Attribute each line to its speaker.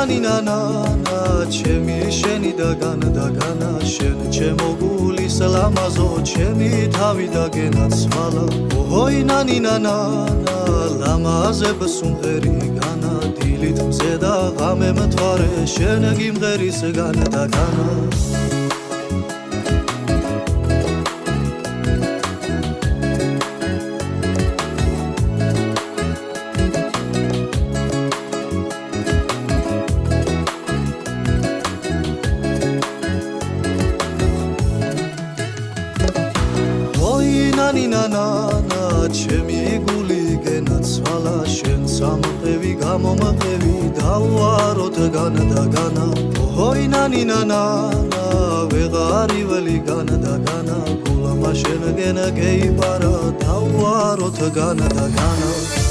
Speaker 1: ნანა ჩემი შენი და განა შენ ჩემო გულის ლამაზო ჩემი თავი და გენაცვალა ოჰოი ნანა ლამაზებს უმღერი განა დილით მზე და ღამე მთვარე შენ გიმღერის განა და განა ნანა ჩემი გული გენაცვალა შენ სამყევი გამომყევი დავაროთ განა და განა ოჰოი ნანა ვეღარიველი განა და განა გულმა შენ გენა გეიპარა დავაროთ განა და განა